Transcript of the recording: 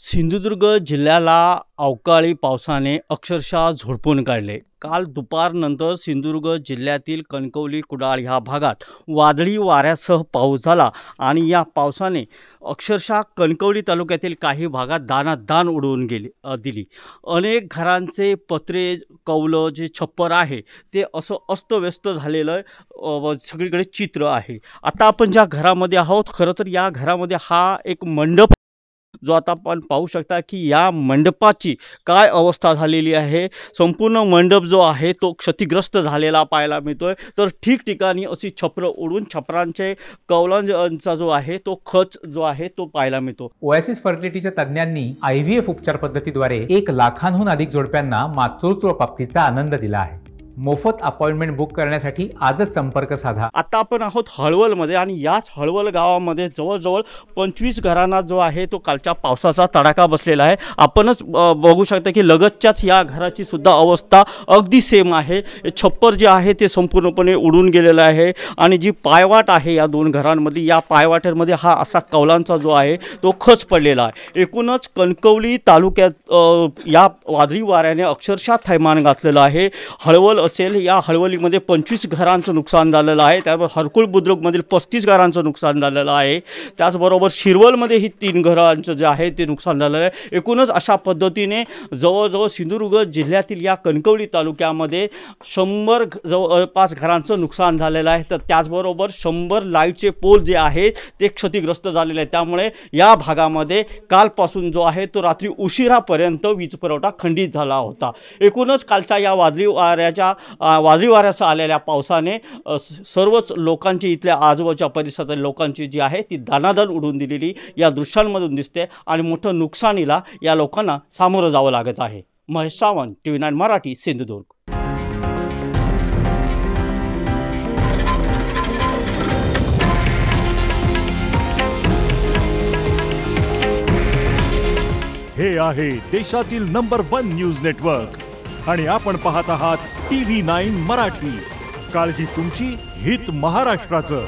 सिंधुदुर्ग जिल्ह्याला अवकाळी पावसाने अक्षरशः झोडपून काढले. काल दुपारनंतर सिंधुदुर्ग जिल्ह्यातील कणकवली, कुडाळ ह्या भागात वादळी वाऱ्यासह पाऊस झाला आणि या पावसाने अक्षरशः कणकवली तालुक्यातील काही भागात दाणादाण उडवून दिली. अनेक घरांचे पत्रे, कौलं, जे छप्पर आहे ते असं अस्तव्यस्त झालेलं सगळीकडे चित्र आहे. आता आपण ज्या घरामध्ये आहोत, खरं तर या घरामध्ये हा एक मंडप जो आता आपण पाहू शकता की या मंडपाची काय अवस्था झालेली आहे. संपूर्ण मंडप जो आहे तो क्षतिग्रस्त झालेला पाहायला मिळतोय. तर ठिकठिकाणी अशी छप्र उडून छपरांचे कौलांचा जो आहे तो खच जो आहे तो पाहायला मिळतो. ओएसिस फर्टिलिटीच्या तज्ञांनी IVF उपचार पद्धतीद्वारे 1 लाखांहून अधिक जोडप्यांना मातृत्व प्राप्तीचा आनंद दिला आहे. मोफत अपॉइंटमेंट बुक करण्यासाठी आजच संपर्क साधा. आता आपण आहोत हळवलमध्ये आणि याच हळवल गावामध्ये जवळजवळ 25 घरांना जो आहे तो कालच्या पावसाचा तडाखा बसलेला आहे. आपणच बघू शकता की लगतच्याच या घराची सुद्धा अवस्था अगदी सेम आहे. छप्पर जे आहे ते संपूर्णपणे उडून गेलेलं आहे आणि जी पायवाट आहे या दोन घरांमध्ये, या पायवाटेमध्ये हा असा कौलांचा जो आहे तो खच पडलेला आहे. एकूणच कणकवली तालुक्यात या वादळी वाऱ्याने अक्षरशः थैमान घातलेलं आहे. हळवल असेल, या हळवलीमध्ये 25 घरांचं नुकसान झालेलं आहे. त्याबरोबर हरकुळ बुद्रुकमधील 35 घरांचं नुकसान झालेलं आहे. त्याचबरोबर शिरवलमध्येही 3 घरांचं जे आहे ते नुकसान झालेलं आहे. एकूणच अशा पद्धतीने जवळजवळ सिंधुदुर्ग जिल्ह्यातील या कणकवली तालुक्यामध्ये 100 जवळपास घरांचं नुकसान झालेलं आहे. तर त्याचबरोबर 100 लाईटचे पोल जे आहेत ते क्षतिग्रस्त झालेले आहेत. त्यामुळे या भागामध्ये कालपासून जो आहे तो रात्री उशिरापर्यंत वीज पुरवठा खंडित झाला होता. एकूणच कालच्या या वादळी वाऱ्यासह आलेल्या पावसाने सर्वच लोकांची, इथल्या आजूबाजूच्या परिसरातील लोकांची जी आहे ती दाणादाण उडवून दिलेली या दृश्यांमधून दिसते आणि मोठं नुकसानीला या लोकांना सामोरं जावं लागत आहे. महेश सावंत, TV9 मराठी, सिंधुदुर्ग. हे आहे देशातील नंबर 1 न्यूज नेटवर्क आणि आपण पाहत आहात TV9 मराठी. काळजी तुमची, हित महाराष्ट्राचं.